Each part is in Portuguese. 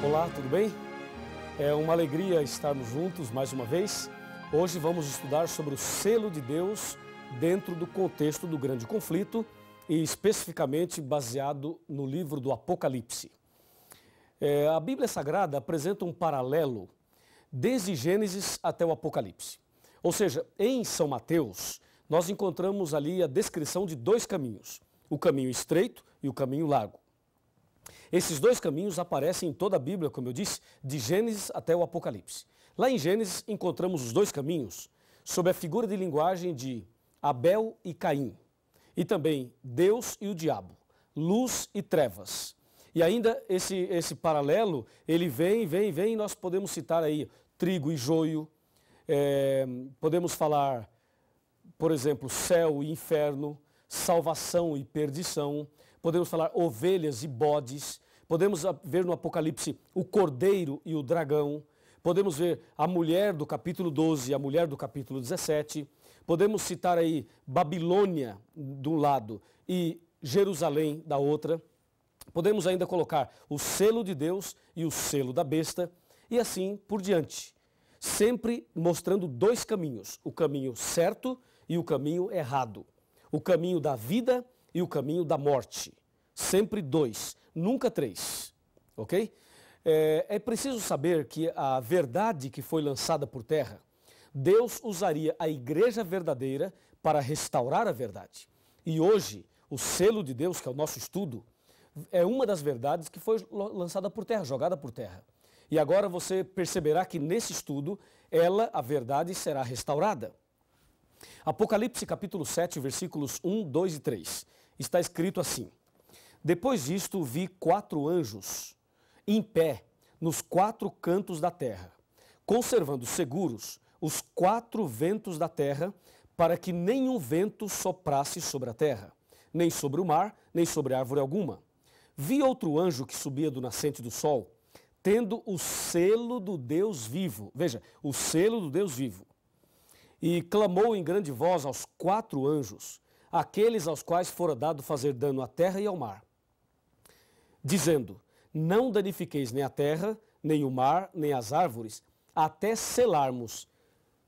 Olá, tudo bem? É uma alegria estarmos juntos mais uma vez. Hoje vamos estudar sobre o selo de Deus dentro do contexto do grande conflito e especificamente baseado no livro do Apocalipse. A Bíblia Sagrada apresenta um paralelo desde Gênesis até o Apocalipse. Ou seja, em São Mateus, nós encontramos ali a descrição de dois caminhos, o caminho estreito e o caminho largo. Esses dois caminhos aparecem em toda a Bíblia, como eu disse, de Gênesis até o Apocalipse. Lá em Gênesis encontramos os dois caminhos sob a figura de linguagem de Abel e Caim, e também Deus e o diabo, luz e trevas. E ainda esse paralelo, ele vem, e nós podemos citar aí trigo e joio, podemos falar, por exemplo, céu e inferno, salvação e perdição, podemos falar ovelhas e bodes, podemos ver no Apocalipse o cordeiro e o dragão, podemos ver a mulher do capítulo 12 e a mulher do capítulo 17, podemos citar aí Babilônia de um lado e Jerusalém da outra, podemos ainda colocar o selo de Deus e o selo da besta e assim por diante, sempre mostrando dois caminhos, o caminho certo e o caminho errado, o caminho da vida e o caminho da morte, sempre dois, nunca três, ok? É preciso saber que a verdade que foi lançada por terra, Deus usaria a igreja verdadeira para restaurar a verdade. E hoje, o selo de Deus, que é o nosso estudo, é uma das verdades que foi lançada por terra, jogada por terra. E agora você perceberá que nesse estudo, a verdade, será restaurada. Apocalipse capítulo 7, versículos 1, 2 e 3, está escrito assim: Depois disto vi 4 anjos em pé nos 4 cantos da terra, conservando seguros os 4 ventos da terra, para que nenhum vento soprasse sobre a terra, nem sobre o mar, nem sobre árvore alguma. Vi outro anjo que subia do nascente do sol, tendo o selo do Deus vivo. Veja, o selo do Deus vivo. E clamou em grande voz aos 4 anjos, aqueles aos quais fora dado fazer dano à terra e ao mar, dizendo: Não danifiqueis nem a terra, nem o mar, nem as árvores, até selarmos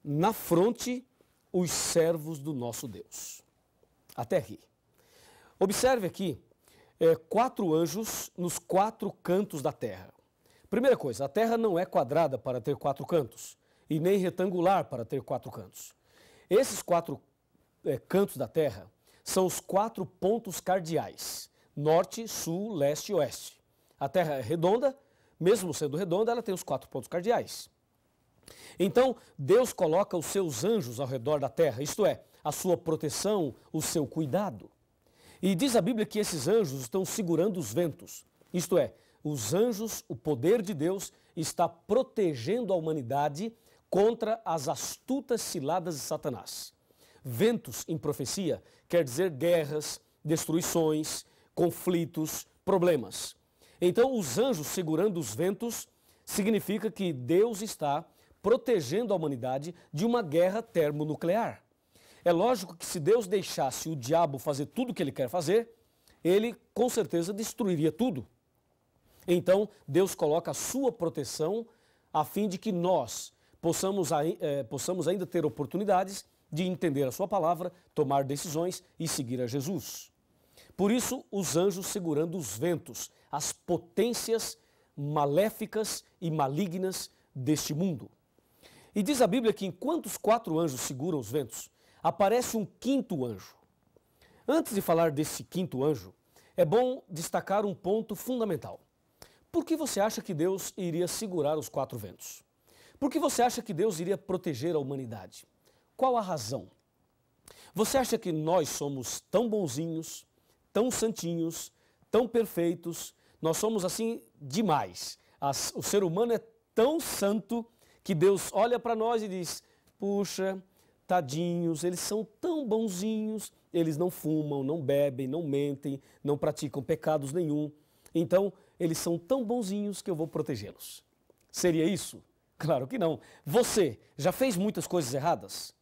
na fronte os servos do nosso Deus. Até ri. Observe aqui 4 anjos nos 4 cantos da terra. Primeira coisa, a terra não é quadrada para ter 4 cantos, e nem retangular para ter 4 cantos. Esses 4 cantos da terra são os 4 pontos cardeais, norte, sul, leste e oeste. A terra é redonda, mesmo sendo redonda, ela tem os 4 pontos cardeais. Então, Deus coloca os seus anjos ao redor da terra, isto é, a sua proteção, o seu cuidado. E diz a Bíblia que esses anjos estão segurando os ventos, isto é, os anjos, o poder de Deus, está protegendo a humanidade contra as astutas ciladas de Satanás. Ventos em profecia quer dizer guerras, destruições, conflitos, problemas. Então, os anjos segurando os ventos significa que Deus está protegendo a humanidade de uma guerra termonuclear. É lógico que se Deus deixasse o diabo fazer tudo o que ele quer fazer, ele com certeza destruiria tudo. Então, Deus coloca a sua proteção a fim de que nós possamos ainda ter oportunidades de entender a sua palavra, tomar decisões e seguir a Jesus. Por isso, os anjos segurando os ventos, as potências maléficas e malignas deste mundo. E diz a Bíblia que enquanto os 4 anjos seguram os ventos, aparece um 5º anjo. Antes de falar desse 5º anjo, é bom destacar um ponto fundamental. Por que você acha que Deus iria segurar os 4 ventos? Por que você acha que Deus iria proteger a humanidade? Qual a razão? Você acha que nós somos tão bonzinhos, tão santinhos, tão perfeitos, nós somos assim demais. O ser humano é tão santo que Deus olha para nós e diz: puxa, tadinhos, eles são tão bonzinhos, eles não fumam, não bebem, não mentem, não praticam pecados nenhum. Então, eles são tão bonzinhos que eu vou protegê-los. Seria isso? Claro que não. Você já fez muitas coisas erradas?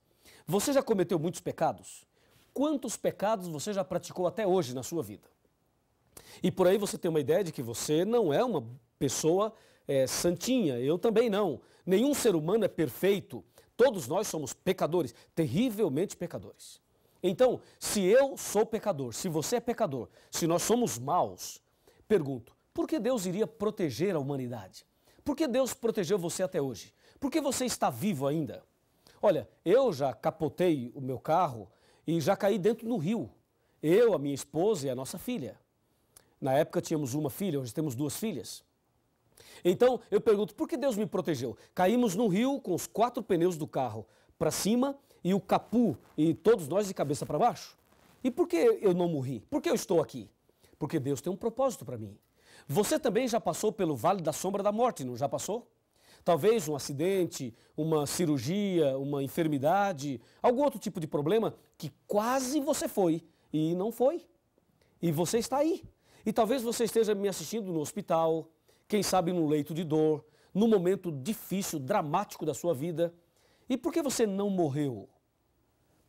Você já cometeu muitos pecados? Quantos pecados você já praticou até hoje na sua vida? E por aí você tem uma ideia de que você não é uma pessoa santinha, eu também não. Nenhum ser humano é perfeito. Todos nós somos pecadores, terrivelmente pecadores. Então, se eu sou pecador, se você é pecador, se nós somos maus, pergunto, por que Deus iria proteger a humanidade? Por que Deus protegeu você até hoje? Por que você está vivo ainda? Olha, eu já capotei o meu carro e já caí dentro do rio. Eu, a minha esposa e a nossa filha. Na época tínhamos uma filha, hoje temos 2 filhas. Então eu pergunto, por que Deus me protegeu? Caímos no rio com os 4 pneus do carro para cima e o capu e todos nós de cabeça para baixo. E por que eu não morri? Por que eu estou aqui? Porque Deus tem um propósito para mim. Você também já passou pelo vale da sombra da morte, não já passou? Talvez um acidente, uma cirurgia, uma enfermidade, algum outro tipo de problema que quase você foi e não foi. E você está aí. E talvez você esteja me assistindo no hospital, quem sabe num leito de dor, num momento difícil, dramático da sua vida. E por que você não morreu?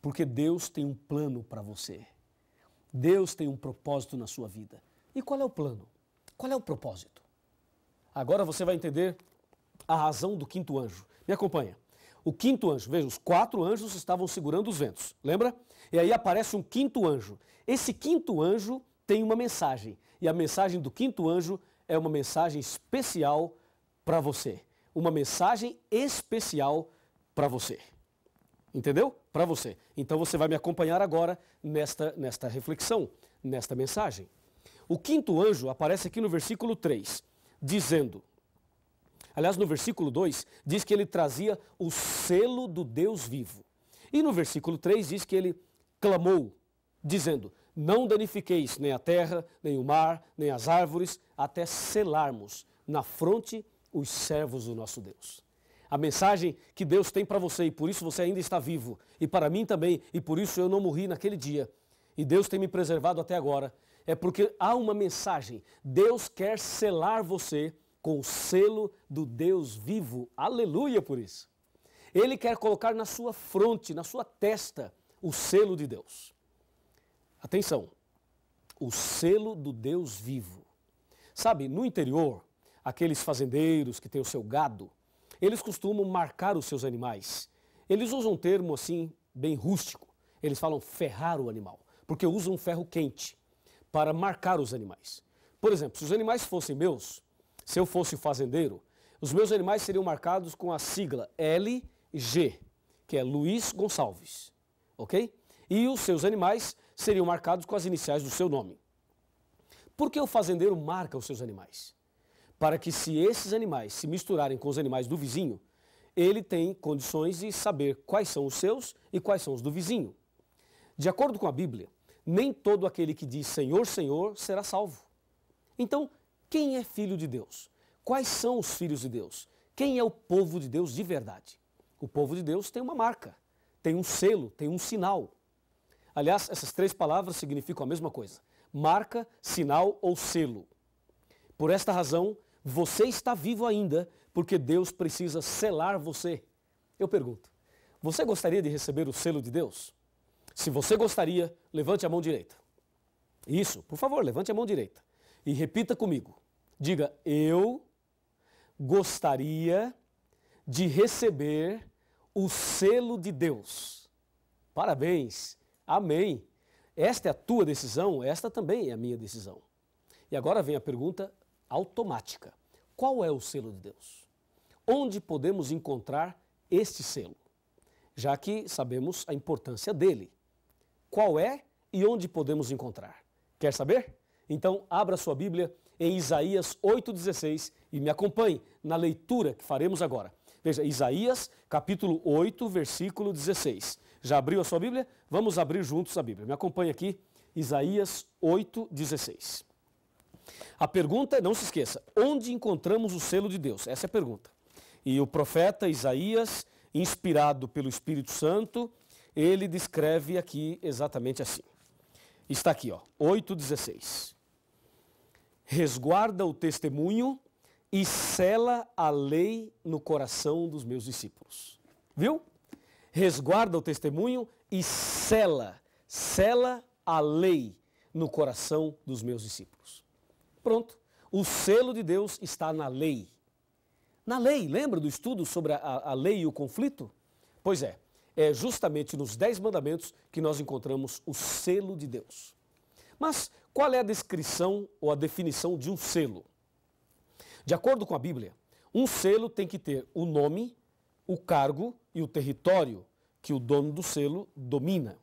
Porque Deus tem um plano para você. Deus tem um propósito na sua vida. E qual é o plano? Qual é o propósito? Agora você vai entender a razão do 5º anjo. Me acompanha. O 5º anjo, veja, os 4 anjos estavam segurando os ventos, lembra? E aí aparece um 5º anjo. Esse 5º anjo tem uma mensagem. E a mensagem do 5º anjo é uma mensagem especial para você. Uma mensagem especial para você. Entendeu? Para você. Então você vai me acompanhar agora nesta reflexão, nesta mensagem. O 5º anjo aparece aqui no versículo 3, dizendo, aliás, no versículo 2, diz que ele trazia o selo do Deus vivo. E no versículo 3 diz que ele clamou, dizendo, não danifiqueis nem a terra, nem o mar, nem as árvores, até selarmos na fronte os servos do nosso Deus. A mensagem que Deus tem para você, e por isso você ainda está vivo, e para mim também, e por isso eu não morri naquele dia, e Deus tem me preservado até agora, é porque há uma mensagem. Deus quer selar você com o selo do Deus vivo. Aleluia por isso. Ele quer colocar na sua fronte, na sua testa, o selo de Deus. Atenção, o selo do Deus vivo. Sabe, no interior, aqueles fazendeiros que têm o seu gado, eles costumam marcar os seus animais. Eles usam um termo assim, bem rústico. Eles falam ferrar o animal, porque usam um ferro quente para marcar os animais. Por exemplo, se os animais fossem meus, se eu fosse o fazendeiro, os meus animais seriam marcados com a sigla LG, que é Luiz Gonçalves, ok? E os seus animais seriam marcados com as iniciais do seu nome. Por que o fazendeiro marca os seus animais? Para que se esses animais se misturarem com os animais do vizinho, ele tem condições de saber quais são os seus e quais são os do vizinho. De acordo com a Bíblia, nem todo aquele que diz Senhor, Senhor será salvo. Então, quem é filho de Deus? Quais são os filhos de Deus? Quem é o povo de Deus de verdade? O povo de Deus tem uma marca, tem um selo, tem um sinal. Aliás, essas 3 palavras significam a mesma coisa. Marca, sinal ou selo. Por esta razão, você está vivo ainda, porque Deus precisa selar você. Eu pergunto, você gostaria de receber o selo de Deus? Se você gostaria, levante a mão direita. Isso, por favor, levante a mão direita. E repita comigo. Diga, eu gostaria de receber o selo de Deus. Parabéns, amém. Esta é a tua decisão, esta também é a minha decisão. E agora vem a pergunta automática. Qual é o selo de Deus? Onde podemos encontrar este selo? Já que sabemos a importância dele. Qual é e onde podemos encontrar? Quer saber? Então abra sua Bíblia em Isaías 8,16 e me acompanhe na leitura que faremos agora. Veja, Isaías capítulo 8, versículo 16. Já abriu a sua Bíblia? Vamos abrir juntos a Bíblia. Me acompanhe aqui, Isaías 8,16. A pergunta, não se esqueça, onde encontramos o selo de Deus? Essa é a pergunta. E o profeta Isaías, inspirado pelo Espírito Santo, ele descreve aqui exatamente assim. Está aqui, ó, 8,16. Resguarda o testemunho e sela a lei no coração dos meus discípulos. Viu? Resguarda o testemunho e sela a lei no coração dos meus discípulos. Pronto. O selo de Deus está na lei. Na lei, lembra do estudo sobre a lei e o conflito? Pois é justamente nos 10 mandamentos que nós encontramos o selo de Deus. Mas qual é a descrição ou a definição de um selo? De acordo com a Bíblia, um selo tem que ter o nome, o cargo e o território que o dono do selo domina.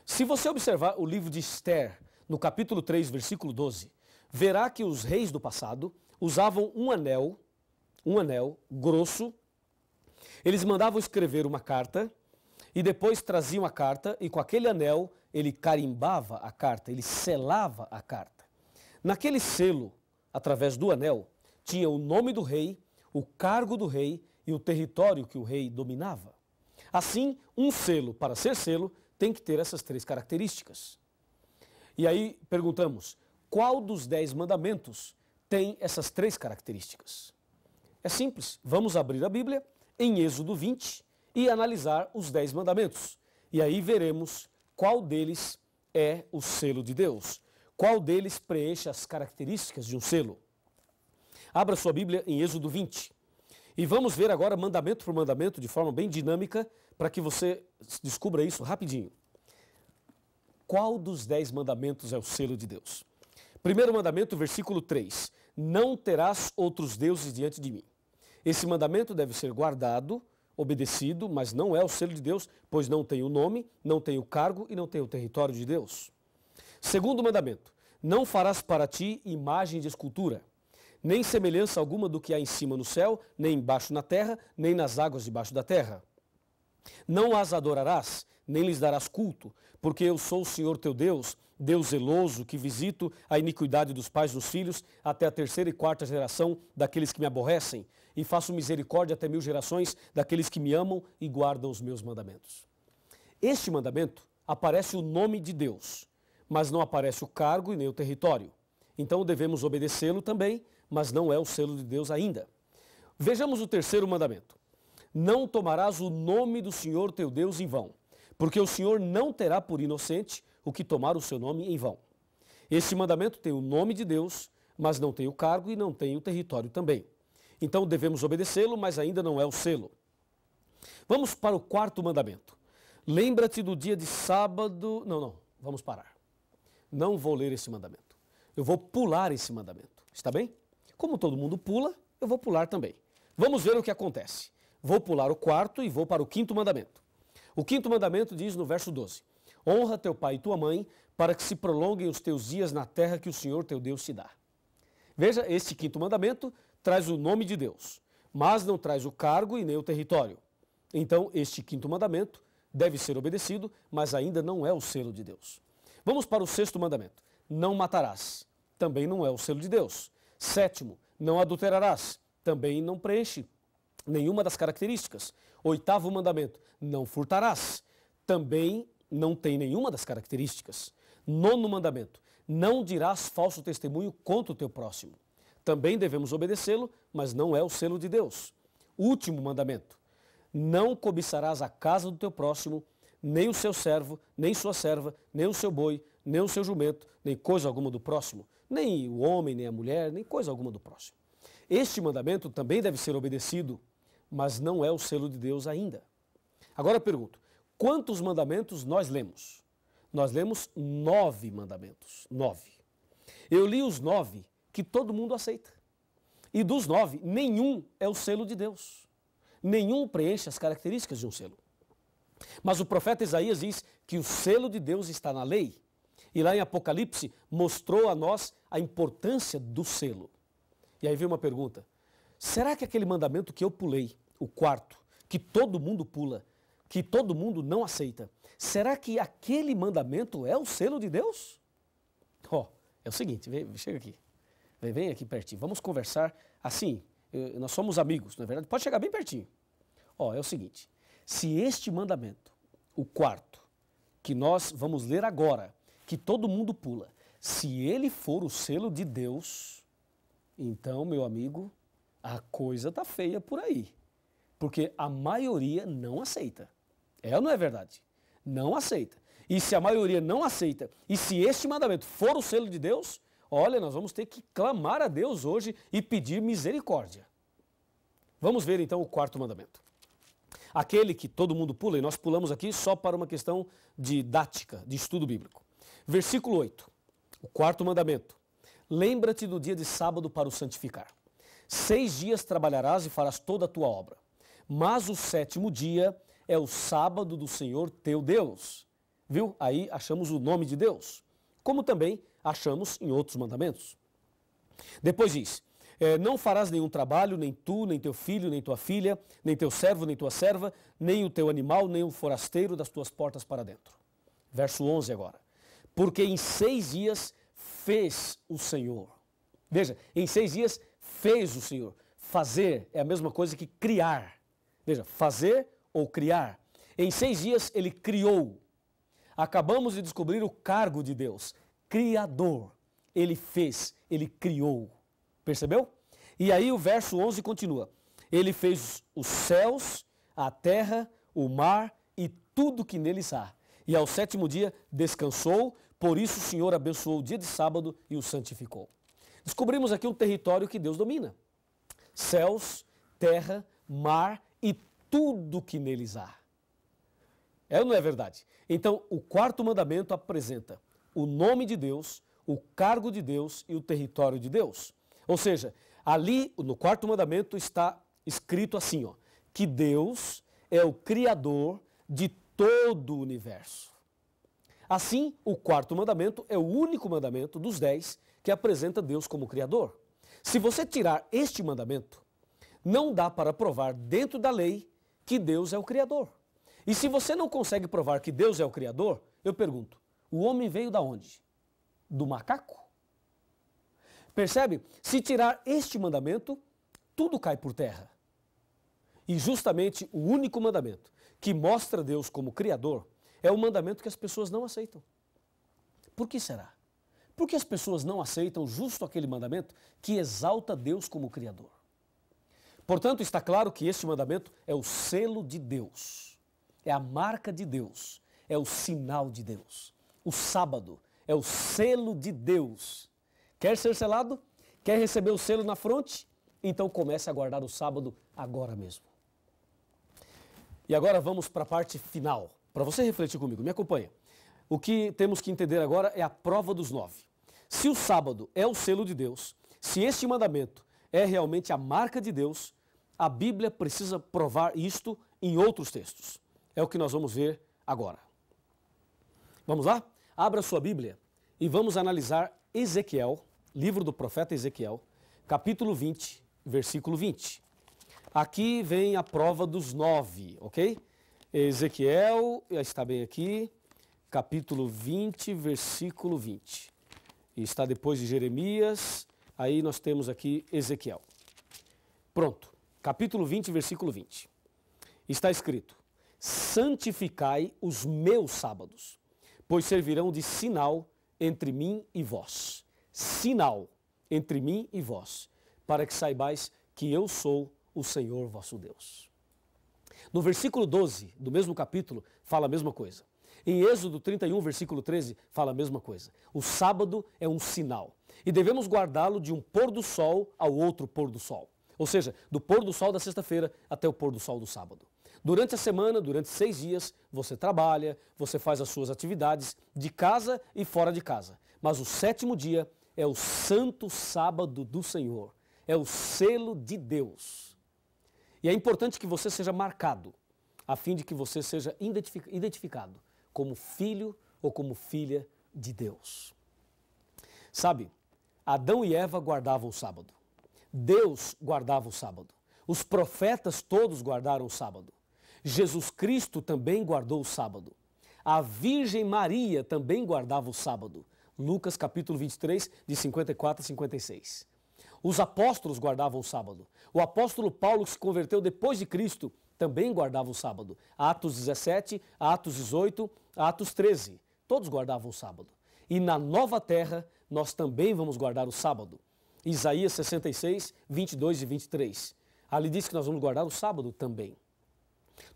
Se você observar o livro de Esther, no capítulo 3, versículo 12, verá que os reis do passado usavam um anel grosso. Eles mandavam escrever uma carta e depois traziam a carta e com aquele anel ele carimbava a carta, ele selava a carta. Naquele selo, através do anel, tinha o nome do rei, o cargo do rei e o território que o rei dominava. Assim, um selo, para ser selo, tem que ter essas 3 características. E aí perguntamos, qual dos 10 mandamentos tem essas 3 características? É simples, vamos abrir a Bíblia em Êxodo 20 e analisar os 10 mandamentos. E aí veremos qual deles é o selo de Deus, qual deles preenche as características de um selo. Abra sua Bíblia em Êxodo 20 e vamos ver agora mandamento por mandamento de forma bem dinâmica para que você descubra isso rapidinho. Qual dos 10 mandamentos é o selo de Deus? Primeiro mandamento, versículo 3. Não terás outros deuses diante de mim. Esse mandamento deve ser guardado, obedecido, mas não é o selo de Deus, pois não tem o nome, não tem o cargo e não tem o território de Deus. Segundo mandamento, não farás para ti imagem de escultura, nem semelhança alguma do que há em cima no céu, nem embaixo na terra, nem nas águas debaixo da terra. Não as adorarás, nem lhes darás culto, porque eu sou o Senhor teu Deus, Deus zeloso, que visito a iniquidade dos pais dos filhos até a 3ª e 4ª geração daqueles que me aborrecem, e faço misericórdia até 1000 gerações daqueles que me amam e guardam os meus mandamentos. Este mandamento aparece o nome de Deus, mas não aparece o cargo e nem o território. Então devemos obedecê-lo também, mas não é o selo de Deus ainda. Vejamos o terceiro mandamento. Não tomarás o nome do Senhor teu Deus em vão, porque o Senhor não terá por inocente o que tomar o seu nome em vão. Este mandamento tem o nome de Deus, mas não tem o cargo e não tem o território também. Então devemos obedecê-lo, mas ainda não é o selo. Vamos para o 4º mandamento. Lembra-te do dia de sábado... Não, vamos parar. Não vou ler esse mandamento. Eu vou pular esse mandamento, está bem? Como todo mundo pula, eu vou pular também. Vamos ver o que acontece. Vou pular o 4º e vou para o 5º mandamento. O 5º mandamento diz no verso 12: honra teu pai e tua mãe, para que se prolonguem os teus dias na terra que o Senhor teu Deus te dá. Veja, este 5º mandamento traz o nome de Deus, mas não traz o cargo e nem o território. Então, este 5º mandamento deve ser obedecido, mas ainda não é o selo de Deus. Vamos para o 6º mandamento. Não matarás. Também não é o selo de Deus. 7º, não adulterarás. Também não preenche nenhuma das características. 8º mandamento, não furtarás. Também não tem nenhuma das características. 9º mandamento, não dirás falso testemunho contra o teu próximo. Também devemos obedecê-lo, mas não é o selo de Deus. Último mandamento, não cobiçarás a casa do teu próximo, nem o seu servo, nem sua serva, nem o seu boi, nem o seu jumento, nem coisa alguma do próximo, nem o homem, nem a mulher, nem coisa alguma do próximo. Este mandamento também deve ser obedecido, mas não é o selo de Deus ainda. Agora eu pergunto, quantos mandamentos nós lemos? Nós lemos 9 mandamentos, 9. Eu li os 9 que todo mundo aceita. E dos 9, nenhum é o selo de Deus. Nenhum preenche as características de um selo. Mas o profeta Isaías diz que o selo de Deus está na lei. E lá em Apocalipse mostrou a nós a importância do selo. E aí veio uma pergunta. Será que aquele mandamento que eu pulei, o 4º, que todo mundo pula, que todo mundo não aceita, será que aquele mandamento é o selo de Deus? É o seguinte, chega aqui. Vem aqui pertinho. Vamos conversar assim. Nós somos amigos, não é verdade? Pode chegar bem pertinho. É o seguinte. Se este mandamento, o 4º, que nós vamos ler agora, que todo mundo pula, se ele for o selo de Deus, então, meu amigo, a coisa tá feia por aí. Porque a maioria não aceita. É ou não é verdade? Não aceita. E se a maioria não aceita, e se este mandamento for o selo de Deus, olha, nós vamos ter que clamar a Deus hoje e pedir misericórdia. Vamos ver então o quarto mandamento. Aquele que todo mundo pula, e nós pulamos aqui só para uma questão didática, de estudo bíblico. Versículo 8, o quarto mandamento. Lembra-te do dia de sábado para o santificar. 6 dias trabalharás e farás toda a tua obra. Mas o 7º dia é o sábado do Senhor teu Deus. Viu? Aí achamos o nome de Deus. Como também achamos em outros mandamentos. Depois diz, não farás nenhum trabalho, nem tu, nem teu filho, nem tua filha, nem teu servo, nem tua serva, nem o teu animal, nem o forasteiro das tuas portas para dentro. Verso 11 agora. Porque em 6 dias fez o Senhor. Veja, em 6 dias fez o Senhor. Fazer é a mesma coisa que criar. Veja, fazer ou criar. Em 6 dias ele criou. Acabamos de descobrir o cargo de Deus. Criador. Ele fez, ele criou. Percebeu? E aí o verso 11 continua. Ele fez os céus, a terra, o mar e tudo que neles há. E ao 7º dia descansou, por isso o Senhor abençoou o dia de sábado e o santificou. Descobrimos aqui um território que Deus domina. Céus, terra, mar e tudo que neles há. É ou não é verdade? Então, o quarto mandamento apresenta o nome de Deus, o cargo de Deus e o território de Deus. Ou seja, ali no quarto mandamento está escrito assim, ó, que Deus é o Criador de todo o universo. Assim, o quarto mandamento é o único mandamento dos 10 que apresenta Deus como Criador. Se você tirar este mandamento, não dá para provar dentro da lei que Deus é o Criador. E se você não consegue provar que Deus é o Criador, eu pergunto, o homem veio da onde? Do macaco? Percebe? Se tirar este mandamento, tudo cai por terra. E justamente o único mandamento que mostra Deus como Criador é o mandamento que as pessoas não aceitam. Por que será? Porque as pessoas não aceitam justo aquele mandamento que exalta Deus como Criador. Portanto, está claro que este mandamento é o selo de Deus, é a marca de Deus, é o sinal de Deus. O sábado é o selo de Deus. Quer ser selado? Quer receber o selo na fronte? Então comece a guardar o sábado agora mesmo. E agora vamos para a parte final. Para você refletir comigo, me acompanha. O que temos que entender agora é a prova dos 9. Se o sábado é o selo de Deus, se este mandamento é realmente a marca de Deus, a Bíblia precisa provar isto em outros textos. É o que nós vamos ver agora. Vamos lá? Abra sua Bíblia e vamos analisar Ezequiel, livro do profeta Ezequiel, capítulo 20, versículo 20. Aqui vem a prova dos 9, ok? Ezequiel, está bem aqui, capítulo 20, versículo 20. E está depois de Jeremias, aí nós temos aqui Ezequiel. Pronto, capítulo 20, versículo 20. Está escrito, santificai os meus sábados, pois servirão de sinal entre mim e vós. Sinal entre mim e vós, para que saibais que eu sou o Senhor vosso Deus. No versículo 12 do mesmo capítulo, fala a mesma coisa. Em Êxodo 31, versículo 13, fala a mesma coisa. O sábado é um sinal e devemos guardá-lo de um pôr do sol ao outro pôr do sol. Ou seja, do pôr do sol da sexta-feira até o pôr do sol do sábado. Durante a semana, durante 6 dias, você trabalha, você faz as suas atividades de casa e fora de casa. Mas o 7º dia é o santo sábado do Senhor. É o selo de Deus. E é importante que você seja marcado, a fim de que você seja identificado como filho ou como filha de Deus. Sabe, Adão e Eva guardavam o sábado. Deus guardava o sábado. Os profetas todos guardaram o sábado. Jesus Cristo também guardou o sábado. A Virgem Maria também guardava o sábado. Lucas capítulo 23, de 54 a 56. Os apóstolos guardavam o sábado. O apóstolo Paulo, que se converteu depois de Cristo, também guardava o sábado. Atos 17, Atos 18, Atos 13. Todos guardavam o sábado. E na nova terra, nós também vamos guardar o sábado. Isaías 66, 22 e 23. Ali diz que nós vamos guardar o sábado também.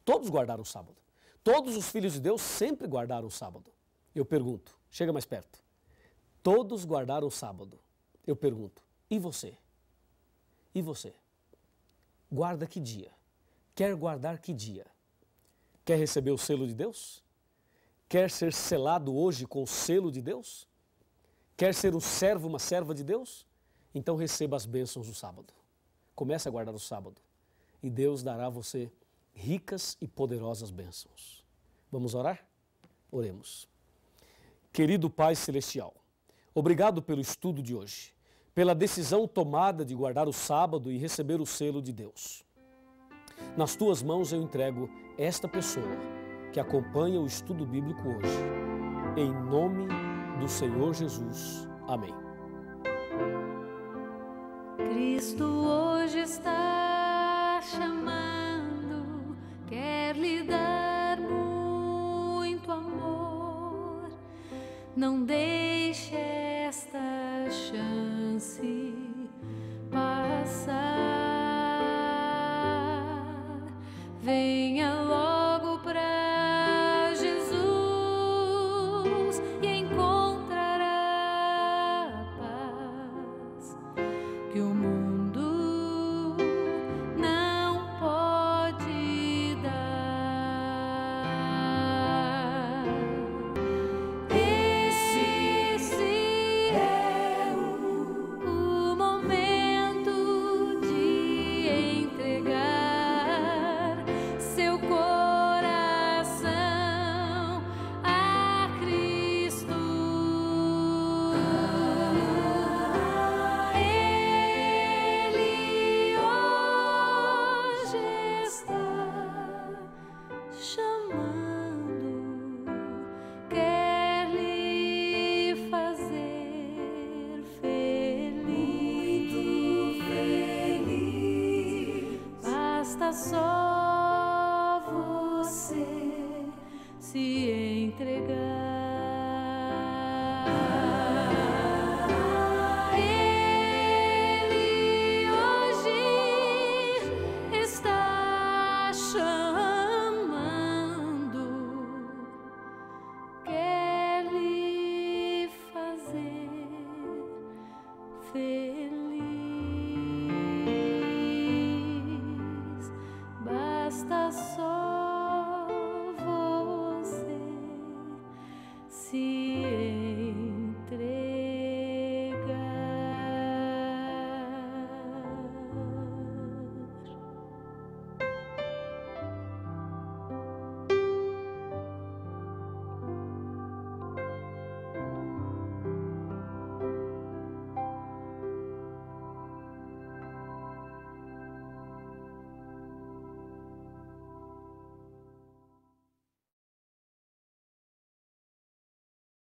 Todos guardaram o sábado. Todos os filhos de Deus sempre guardaram o sábado. Eu pergunto, chega mais perto. Todos guardaram o sábado. Eu pergunto, e você? E você? Guarda que dia? Quer guardar que dia? Quer receber o selo de Deus? Quer ser selado hoje com o selo de Deus? Quer ser um servo, uma serva de Deus? Então receba as bênçãos do sábado. Comece a guardar o sábado e Deus dará a você ricas e poderosas bênçãos. Vamos orar? Oremos. Querido Pai Celestial, obrigado pelo estudo de hoje, pela decisão tomada de guardar o sábado e receber o selo de Deus. Nas tuas mãos eu entrego esta pessoa que acompanha o estudo bíblico hoje. Em nome do Senhor Jesus. Amém. Cristo hoje está chamando, quer lhe dar muito amor. Não deixe esta chance passar. Venha logo para Jesus e encontrará paz que o mundo não pode dar. Esse é o momento de entregar seu coração a Cristo. Ele hoje está chamando, quer lhe fazer feliz. Muito feliz. Basta só